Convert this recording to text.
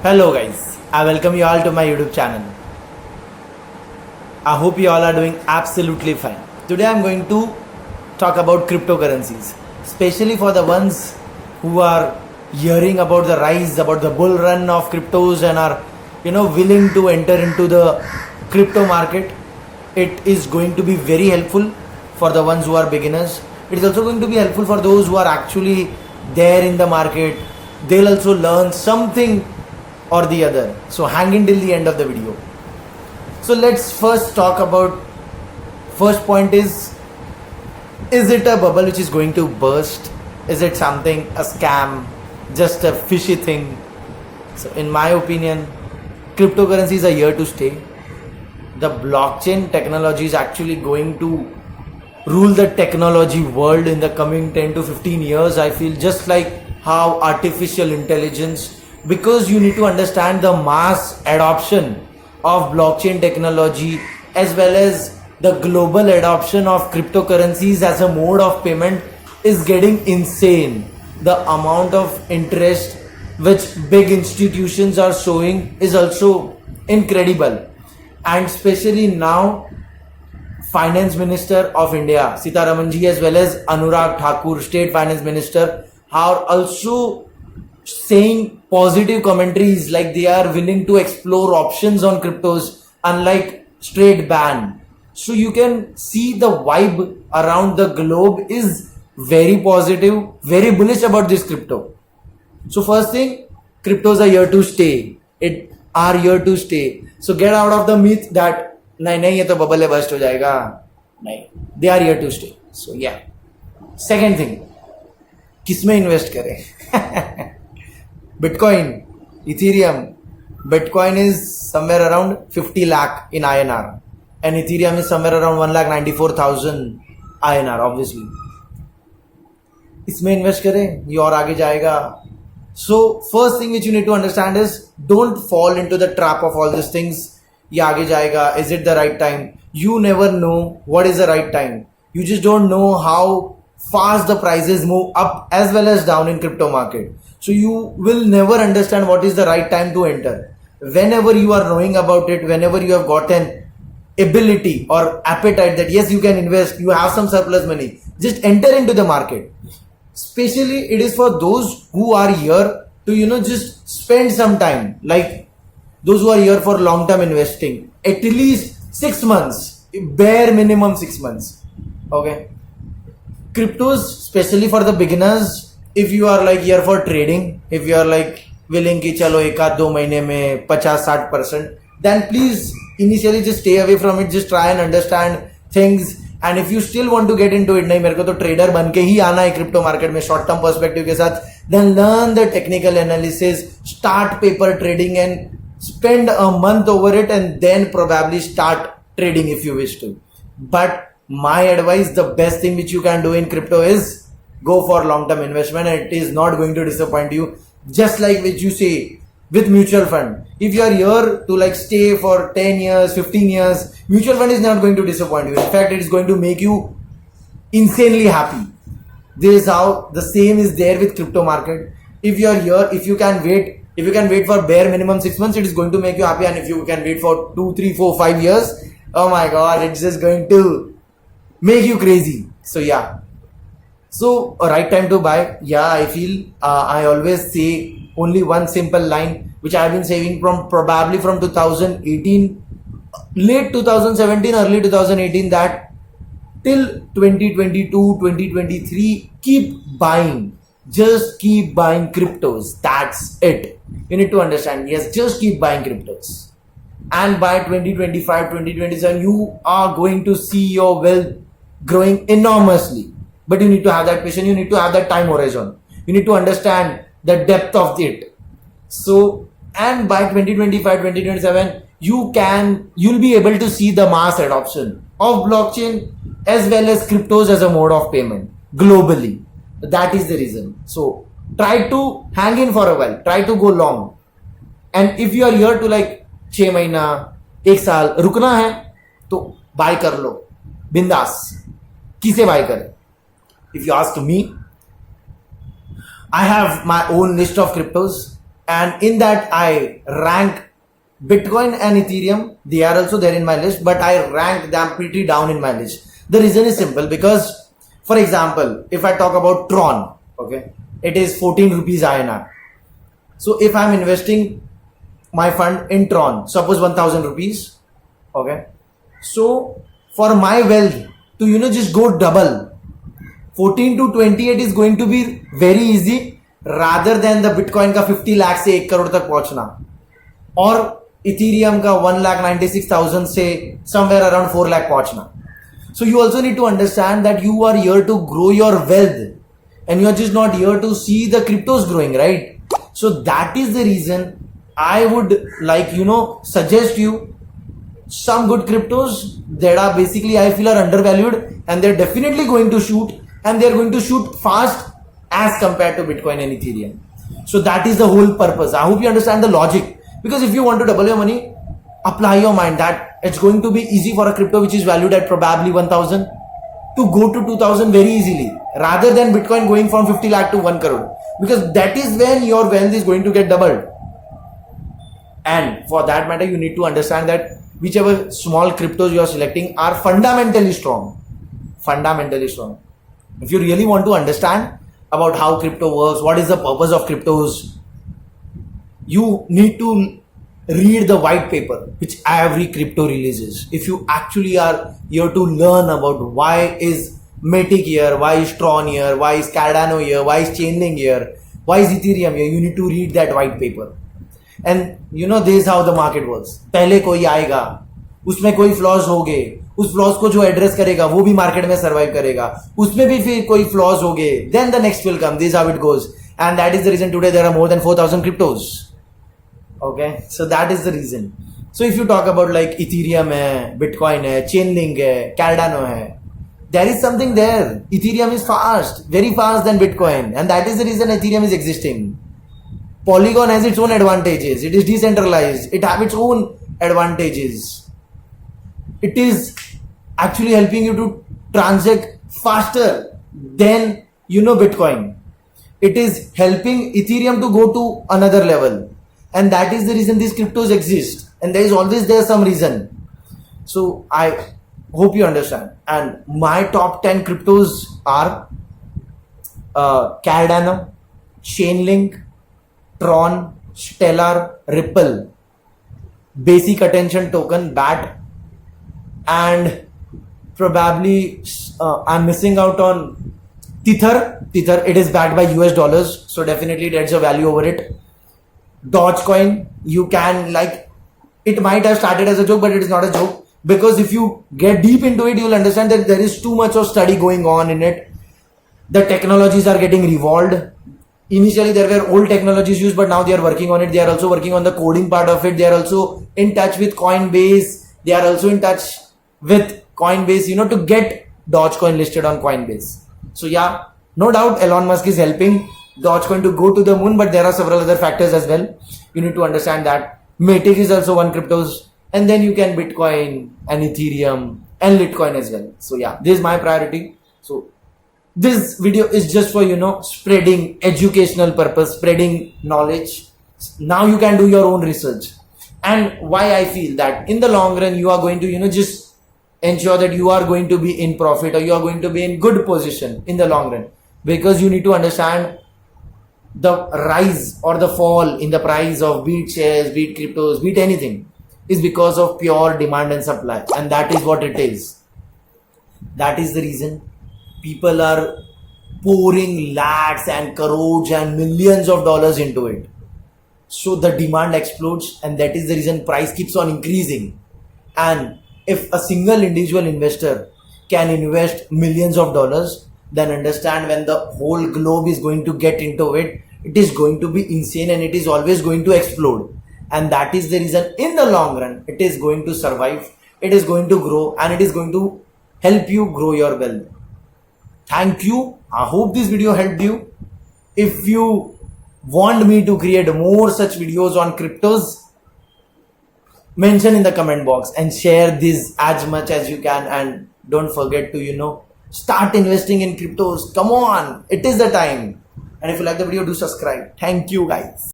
Hello guys, I welcome you all to my YouTube channel. I hope you all are doing absolutely fine. Today I'm going to talk about cryptocurrencies, especially for the ones who are hearing about the rise, about the bull run of cryptos and are willing to enter into the crypto market. It is going to be very helpful for the ones who are beginners. It is also going to be helpful for those who are actually there in the market. They'll also learn something or the other. So hang in till the end of the video. So let's first talk about, first point is it a bubble which is going to burst? Is it something, a scam, just a fishy thing? So in my opinion, cryptocurrencies are here to stay. The blockchain technology is actually going to rule the technology world in the coming 10 to 15 years. I feel just like how artificial intelligence, because you need to understand the mass adoption of blockchain technology as well as the global adoption of cryptocurrencies as a mode of payment is getting insane. The amount of interest which big institutions are showing is also incredible, and especially now Finance Minister of India Sitharaman ji as well as Anurag Thakur, State Finance Minister, are also saying positive commentaries like they are willing to explore options on cryptos unlike straight ban. So you can see the vibe around the globe is very positive, very bullish about this crypto. So first thing, cryptos are here to stay. It are here to stay. So get out of the myth that नहीं ये तो bubble है bast हो जाएगा. नहीं, they are here to stay. So yeah. Second thing, किसमें invest करें? Bitcoin, Ethereum. Bitcoin is somewhere around 50 lakh in INR and Ethereum is somewhere around 1,94,000 INR obviously. इसमें इन्वेस्ट करें ये और आगे जाएगा. So first thing which you need to understand is don't fall into the trap of all these things. ये आगे जाएगा. Is it the right time? You never know what is the right time. You just don't know how fast the prices move up as well as down in crypto market. So you will never understand what is the right time to enter. Whenever you are knowing about it, whenever you have gotten ability or appetite that yes, you can invest, you have some surplus money, just enter into the market. Especially it is for those who are here to just spend some time, like those who are here for long term investing, at least 6 months, bare minimum 6 months. Okay, cryptos, especially for the beginners, if you are like here for trading, if you are like willing कि चलो एक आध 2 महीने में 50-60%, then please initially just stay away from it. Just try and understand things. And if you still want to get into it, नहीं मेरे को तो ट्रेडर बन के ही आना है क्रिप्टो मार्केट में शॉर्ट टर्म पर्सपेक्टिव के साथ, then learn the technical analysis, start paper trading and spend a month over it and then probably start trading if you wish to. But my advice, the best thing which you can do in crypto is go for long-term investment and it is not going to disappoint you. Just like which you say with mutual fund, if you are here to like stay for 10 years, 15 years, mutual fund is not going to disappoint you. In fact, it is going to make you insanely happy. This is how the same is there with crypto market. If you are here, if you can wait for bare minimum 6 months, it is going to make you happy. And if you can wait for 2, 3, 4, 5 years, oh my god, it's just going to make you crazy. So yeah. So a right time to buy. Yeah, I feel I always say only one simple line which I have been saving from probably from 2018, late 2017, early 2018, that till 2022, 2023, keep buying. Just keep buying cryptos. That's it. You need to understand. Yes, just keep buying cryptos. And by 2025, 2027, you are going to see your wealth growing enormously. But you need to have that patience. You need to have that time horizon. You need to understand the depth of it. So, and by 2025, 2027, you'll be able to see the mass adoption of blockchain as well as cryptos as a mode of payment globally. That is the reason. So try to hang in for a while. Try to go long. And if you are here to like 6 महीना 1 साल रुकना है तो bye कर लो बिंदास. किसे bye करें? If you ask me, I have my own list of cryptos and in that I rank Bitcoin and Ethereum. They are also there in my list, but I rank them pretty down in my list. The reason is simple, because for example, if I talk about Tron, okay, it is 14 rupees INR. So if I'm investing my fund in Tron, suppose 1000 rupees, okay, so for my wealth to just go double, 14 to 28 is going to be very easy, rather than the Bitcoin का 50 लाख से 1 करोड़ तक पहुंचना, और Ethereum का 1,96,000 से somewhere around 4 lakh पहुंचना. So you also need to understand that you are here to grow your wealth, and you are just not here to see the cryptos growing, right? So that is the reason I would like suggest you some good cryptos that are basically, I feel, are undervalued, and they're definitely going to shoot, and they're going to shoot fast as compared to Bitcoin and Ethereum. So that is the whole purpose. I hope you understand the logic, because if you want to double your money, apply your mind that it's going to be easy for a crypto which is valued at probably 1000 to go to 2000 very easily, rather than Bitcoin going from 50 lakh to 1 crore, because that is when your wealth is going to get doubled. And for that matter, you need to understand that whichever small cryptos you are selecting are fundamentally strong. Fundamentally strong. If you really want to understand about how crypto works, what is the purpose of cryptos, you need to read the white paper which every crypto releases. If you actually are here to learn about why is Matic here, why is Tron here, why is Cardano here, why is Chainlink here, why is Ethereum here, you need to read that white paper. And this is how the market works. पहले कोई आएगा, उसमें कोई flaws होंगे, उस flaws को जो address करेगा वो भी मार्केट में सर्वाइव करेगा, उसमें भी फिर कोई फ्लॉज होंगे, then the next will come. This is how it goes, and that is the reason today there are more than 4,000 cryptos. Okay, so that is the reason. So if you talk about like Ethereum है, Bitcoin है, Chainlink है, Cardano है, there is something there. Ethereum is fast, very fast than Bitcoin, and that is the reason Ethereum is existing. Polygon has its own advantages. It is decentralized. It has its own advantages. It is actually helping you to transact faster than Bitcoin. It is helping Ethereum to go to another level, and that is the reason these cryptos exist. And there is always some reason. So I hope you understand. And my top 10 cryptos are Cardano, Chainlink, Tron, Stellar, Ripple, Basic Attention Token, BAT, and probably I'm missing out on Tether. Tether, it is backed by US dollars, so definitely there's a value over it. Dogecoin, you can it might have started as a joke, but it is not a joke, because if you get deep into it, you'll understand that there is too much of study going on in it. The technologies are getting revolved. Initially there were old technologies used, but now they are working on it. They are also working on the coding part of it. They are also in touch with Coinbase. They are also in touch with Coinbase, to get Dogecoin listed on Coinbase. So yeah, no doubt Elon Musk is helping Dogecoin to go to the moon, but there are several other factors as well. You need to understand that Matic is also one cryptos, and then you can Bitcoin and Ethereum and Litecoin as well. So yeah, this is my priority. So this video is just for spreading educational purpose, spreading knowledge. Now you can do your own research. And why I feel that in the long run you are going to just ensure that you are going to be in profit, or you are going to be in good position in the long run, because you need to understand the rise or the fall in the price of be it shares, be it cryptos, be it anything, is because of pure demand and supply, and that is what it is. That is the reason people are pouring lakhs and crores and millions of dollars into it. So the demand explodes, and that is the reason price keeps on increasing. And if a single individual investor can invest millions of dollars, then understand when the whole globe is going to get into it, it is going to be insane, and it is always going to explode. And that is the reason in the long run it is going to survive, it is going to grow, and it is going to help you grow your wealth. Thank you. I hope this video helped you. If you want me to create more such videos on cryptos, mention in the comment box and share this as much as you can. And don't forget to start investing in cryptos. Come on, it is the time. And if you like the video, do subscribe. Thank you guys.